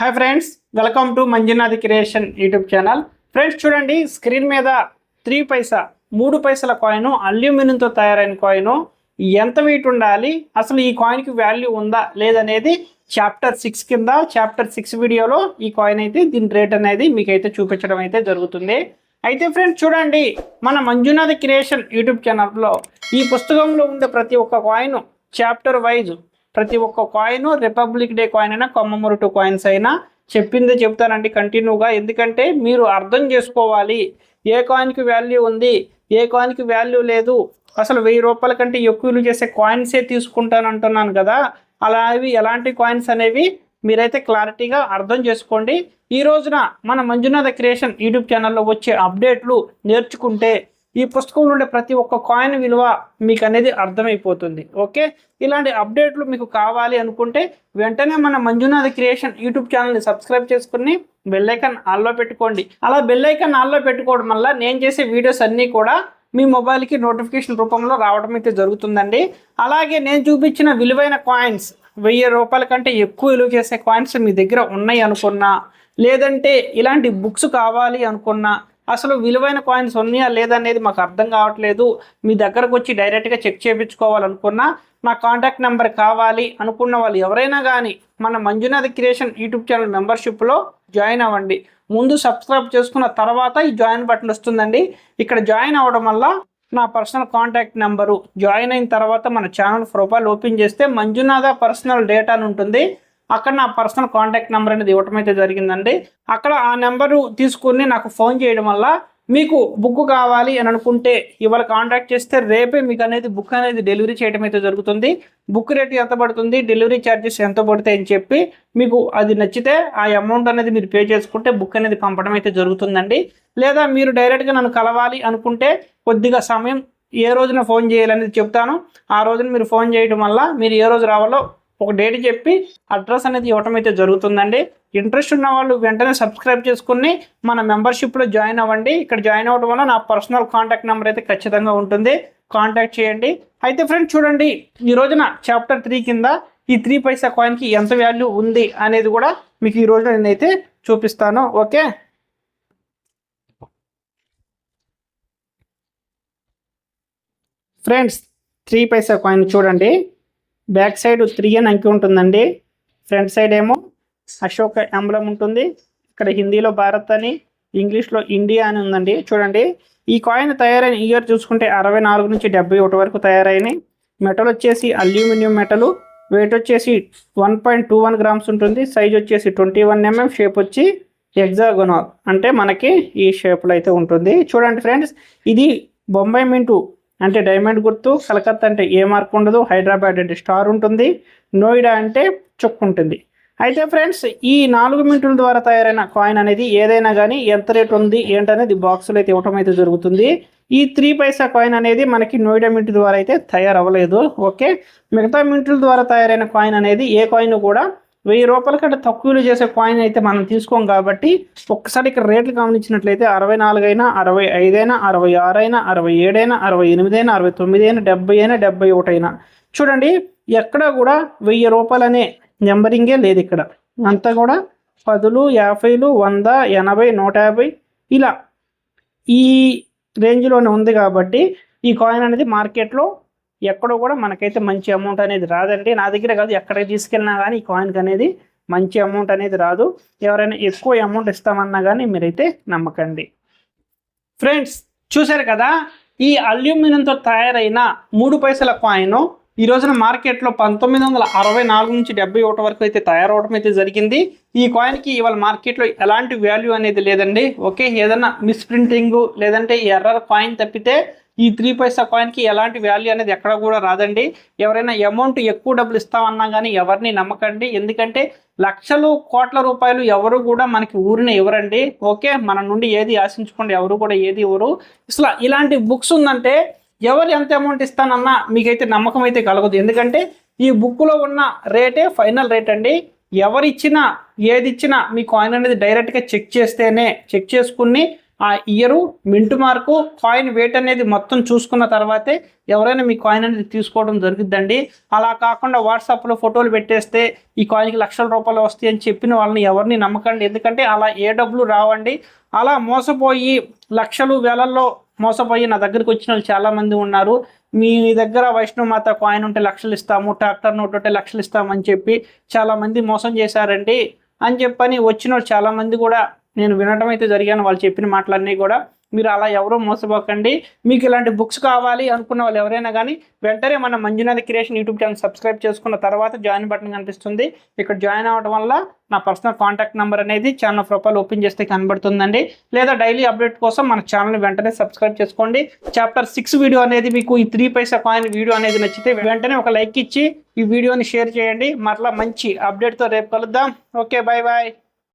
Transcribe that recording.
Hi friends, welcome to Manjunath creation YouTube channel. Friends చూడండి, screen మీద 3 పైసా 3 పైసల కాయిన్ అల్యూమినియంతో తయారైన కాయిన్ ఎంత వెయిట్ ఉండాలి, అసలు ఈ కాయిన్కి వాల్యూ ఉందా లేదనేది చాప్టర్ 6 కింద చాప్టర్ 6 వీడియోలో ఈ కాయిన్ అయితే దీని రేట్ అనేది మీకైతే చూపించడం అయితే జరుగుతుంది. అయితే ఫ్రెండ్స్ చూడండి, మన మంజునాథ్ క్రియేషన్ యూట్యూబ్ ఛానల్లో ఈ పుస్తకంలో ఉండే ప్రతి ఒక్క కాయిన్ చాప్టర్ వైజ్ ప్రతి ఒక్క కాయిన్ రిపబ్లిక్ డే కాయిన్ అయినా కమ్మమోరేటివ్ కాయిన్స్ అయినా చెప్పిందే చెప్తానండి కంటిన్యూగా. ఎందుకంటే మీరు అర్థం చేసుకోవాలి ఏ కాయిన్కి వాల్యూ ఉంది, ఏ కాయిన్కి వాల్యూ లేదు. అసలు 1000 రూపాయల కంటే ఎక్కువ విలువ చేసే కాయిన్సే తీసుకుంటాను అంటున్నాను కదా, అలా అవి ఎలాంటి కాయిన్స్ అనేవి మీరైతే క్లారిటీగా అర్థం చేసుకోండి. ఈ రోజున మన మంజునాథ క్రియేషన్ యూట్యూబ్ ఛానల్లో వచ్చే అప్డేట్లు నేర్చుకుంటే ఈ పుస్తకంలో ఉండే ప్రతి ఒక్క కాయిన్ విలువ మీకు అనేది అర్థమైపోతుంది. ఓకే, ఇలాంటి అప్డేట్లు మీకు కావాలి అనుకుంటే వెంటనే మన మంజునాథ క్రియేషన్ యూట్యూబ్ ఛానల్ని సబ్స్క్రైబ్ చేసుకుని బెల్ ఐకాన్ ఆన్లో పెట్టుకోండి. అలా బెల్ ఐకాన్ ఆన్లో పెట్టుకోవడం వల్ల నేను చేసే వీడియోస్ అన్నీ కూడా మీ మొబైల్కి నోటిఫికేషన్ రూపంలో రావడం అయితే జరుగుతుందండి. అలాగే నేను చూపించిన విలువైన కాయిన్స్ 1000 రూపాయల కంటే ఎక్కువ విలువ చేసే కాయిన్స్ మీ దగ్గర ఉన్నాయి అనుకున్నా, లేదంటే ఇలాంటి బుక్స్ కావాలి అనుకున్నా, అసలు విలువైన కాయిన్స్ ఉన్నాయా లేదనేది మాకు అర్థం కావట్లేదు, మీ దగ్గరకు వచ్చి డైరెక్ట్గా చెక్ చేయించుకోవాలనుకున్నా, నా కాంటాక్ట్ నెంబర్ కావాలి అనుకున్న వాళ్ళు ఎవరైనా కానీ మన మంజునాథ్ క్రియేషన్ యూట్యూబ్ ఛానల్ మెంబర్షిప్లో జాయిన్ అవ్వండి. ముందు సబ్స్క్రైబ్ చేసుకున్న తర్వాత ఈ జాయిన్ బటన్ వస్తుందండి. ఇక్కడ జాయిన్ అవ్వడం వల్ల నా పర్సనల్ కాంటాక్ట్ నెంబరు, జాయిన్ అయిన తర్వాత మన ఛానల్ ప్రొఫైల్ ఓపెన్ చేస్తే మంజునాథ పర్సనల్ డేటా అని ఉంటుంది. అక్కడ నా పర్సనల్ కాంటాక్ట్ నెంబర్ అనేది ఇవ్వటం అయితే జరిగిందండి. అక్కడ ఆ నెంబరు తీసుకుని నాకు ఫోన్ చేయడం వల్ల మీకు బుక్ కావాలి అని అనుకుంటే ఇవాళ కాంటాక్ట్ చేస్తే రేపే మీకు అనేది బుక్ అనేది డెలివరీ చేయడం అయితే జరుగుతుంది. బుక్ రేట్ ఎంత పడుతుంది, డెలివరీ ఛార్జెస్ ఎంత పడతాయి అని చెప్పి మీకు అది నచ్చితే ఆ అమౌంట్ అనేది మీరు పే చేసుకుంటే బుక్ అనేది పంపడం అయితే జరుగుతుందండి. లేదా మీరు డైరెక్ట్గా నన్ను కలవాలి అనుకుంటే కొద్దిగా సమయం ఏ రోజున ఫోన్ చేయాలనేది చెప్తాను. ఆ రోజున మీరు ఫోన్ చేయడం వల్ల మీరు ఏ రోజు రావాలో ఒక డేట్ చెప్పి అడ్రస్ అనేది ఇవ్వటం అయితే జరుగుతుందండి. ఇంట్రెస్ట్ ఉన్న వాళ్ళు వెంటనే సబ్స్క్రైబ్ చేసుకుని మన మెంబర్షిప్లో జాయిన్ అవ్వండి. ఇక్కడ జాయిన్ అవ్వడం వల్ల నా పర్సనల్ కాంటాక్ట్ నెంబర్ అయితే ఖచ్చితంగా ఉంటుంది, కాంటాక్ట్ చేయండి. అయితే ఫ్రెండ్స్ చూడండి, ఈ రోజున చాప్టర్ 3 కింద ఈ 3 పైసా కాయిన్కి ఎంత వాల్యూ ఉంది అనేది కూడా మీకు ఈ రోజున నేనైతే చూపిస్తాను. ఓకే ఫ్రెండ్స్, 3 పైసా కాయిన్ చూడండి, బ్యాక్ సైడ్ 3 అని అంకి ఉంటుందండి, ఫ్రంట్ సైడ్ ఏమో అశోక ఎంబ్లం ఉంటుంది. ఇక్కడ హిందీలో భారత్ అని, ఇంగ్లీష్లో ఇండియా అని ఉందండి. చూడండి, ఈ కాయిన్ తయారైన ఇయర్ చూసుకుంటే 64 నుంచి 71 వరకు తయారైనాయి. మెటల్ వచ్చేసి అల్యూమినియం మెటల్, వెయిట్ వచ్చేసి 1.21 గ్రామ్స్ ఉంటుంది. సైజ్ వచ్చేసి 21 mm, షేప్ వచ్చి హెక్సాగోనల్ అంటే మనకి ఈ షేప్లో అయితే ఉంటుంది. చూడండి ఫ్రెండ్స్, ఇది బొంబాయి మింటు అంటే డైమండ్ గుర్తు, కలకత్తా అంటే ఏ మార్క్ ఉండదు, హైదరాబాద్ అంటే స్టార్ ఉంటుంది, నోయిడా అంటే చుక్క ఉంటుంది. అయితే ఫ్రెండ్స్, ఈ 4 మింటుల ద్వారా తయారైన కాయిన్ అనేది ఏదైనా కానీ ఎంత రేట్ ఉంది ఏంటనేది బాక్సులు అయితే ఇవ్వటం అయితే జరుగుతుంది. ఈ 3 పైసా కాయిన్ అనేది మనకి నోయిడా మింట్ ద్వారా అయితే తయారవ్వలేదు. ఓకే, మిగతా మింటుల ద్వారా తయారైన కాయిన్ అనేది ఏ కాయిన్ కూడా 1000 రూపాయల కంటే తక్కువలో చేసే కాయిన్ అయితే మనం తీసుకోం. కాబట్టి ఒక్కసారి ఇక్కడ రేట్లు గమనించినట్లయితే 64 అయినా, 65 అయినా, 66 అయినా, 67 అయినా, 68 అయినా, 69 అయినా, 70 అయినా, 71 అయినా చూడండి, ఎక్కడ కూడా 1000 రూపాయలు అనే నెంబరింగే లేదు. ఇక్కడ అంతా కూడా 10లు, 50లు, 100, 80, 150 ఇలా ఈ రేంజ్లోనే ఉంది. కాబట్టి ఈ కాయిన్ అనేది మార్కెట్లో ఎక్కడో కూడా మనకైతే మంచి అమౌంట్ అనేది రాదండి. నా దగ్గర కాదు, ఎక్కడికి తీసుకెళ్ళినా కానీ ఈ కాయిన్కి అనేది మంచి అమౌంట్ అనేది రాదు. ఎవరైనా ఎక్కువ అమౌంట్ ఇస్తామన్నా కానీ మీరైతే నమ్మకండి. ఫ్రెండ్స్ చూశారు కదా, ఈ అల్యూమినియంతో తయారైన 3 పైసల కాయిన్ ఈ రోజున మార్కెట్లో 1964 నుంచి 71 వరకు అయితే తయారవడం అయితే జరిగింది. ఈ కాయిన్కి ఇవాళ మార్కెట్లో ఎలాంటి వాల్యూ అనేది లేదండి. ఓకే, ఏదైనా మిస్ప్రింటింగ్ లేదంటే ఎర్రర్ కాయిన్ తప్పితే ఈ 3 పైసా కాయిన్కి ఎలాంటి వాల్యూ అనేది ఎక్కడ కూడా రాదండి. ఎవరైనా అమౌంట్ ఎక్కువ డబ్బులు ఇస్తామన్నా కానీ ఎవరిని నమ్మకండి. ఎందుకంటే లక్షలు కోట్ల రూపాయలు ఎవరు కూడా మనకి ఊరిన ఇవ్వరండి. ఓకే, మన నుండి ఏది ఆశించుకోండి, ఎవరు కూడా ఏది ఇవ్వరు. అసలు ఇలాంటి బుక్స్ ఉందంటే ఎవరు ఎంత అమౌంట్ ఇస్తానన్నా మీకైతే నమ్మకం అయితే కలగదు. ఎందుకంటే ఈ బుక్లో ఉన్న రేటే ఫైనల్ రేట్ అండి. ఎవరిచ్చినా ఏది ఇచ్చినా మీ కాయిన్ అనేది డైరెక్ట్గా చెక్ చేసుకుని ఆ year, mint mark, coin weight అనేది మొత్తం చూసుకున్న తర్వాతే ఎవరైనా మీ కాయిన్ అనేది తీసుకోవడం జరుగుద్దండి. అలా కాకుండా వాట్సాప్లో ఫోటోలు పెట్టేస్తే ఈ కాయిన్కి లక్షల రూపాయలు వస్తాయి అని చెప్పిన వాళ్ళని ఎవరిని నమ్మకండి. ఎందుకంటే అలా ఏ డబ్బులు రావండి. అలా మోసపోయి లక్షలు వేలల్లో మోసపోయి నా దగ్గరికి వచ్చిన వాళ్ళు చాలామంది ఉన్నారు. మీ దగ్గర వైష్ణవమాత కాయిన్ ఉంటే లక్షలు ఇస్తాము, ట్రాక్టర్ నోట్ ఉంటే లక్షలు ఇస్తామని చెప్పి చాలామంది మోసం చేశారండి అని చెప్పని వచ్చిన వాళ్ళు చాలామంది కూడా నేను వినడం అయితే జరిగాను. వాళ్ళు చెప్పిన మాటలన్నీ కూడా. మీరు అలా ఎవరూ మోసపోకండి. మీకు ఇలాంటి బుక్స్ కావాలి అనుకున్న వాళ్ళు ఎవరైనా కానీ వెంటనే మన Manjunath creation YouTube channel subscribe చేసుకున్న తర్వాత జాయిన్ బటన్ కనిపిస్తుంది. ఇక్కడ జాయిన్ అవ్వడం వల్ల నా పర్సనల్ కాంటాక్ట్ నెంబర్ అనేది ఛానల్ ప్రొఫైల్ ఓపెన్ చేస్తే కనబడుతుందండి. లేదా డైలీ అప్డేట్ కోసం మన ఛానల్ని వెంటనే సబ్స్క్రైబ్ చేసుకోండి. చాప్టర్ 6 వీడియో అనేది మీకు ఈ 3 పైసా కాయిన్ వీడియో అనేది నచ్చితే వెంటనే ఒక లైక్ ఇచ్చి ఈ వీడియోని షేర్ చేయండి. మరలా మంచి అప్డేట్తో రేపు కలుద్దాం. Okay, bye bye.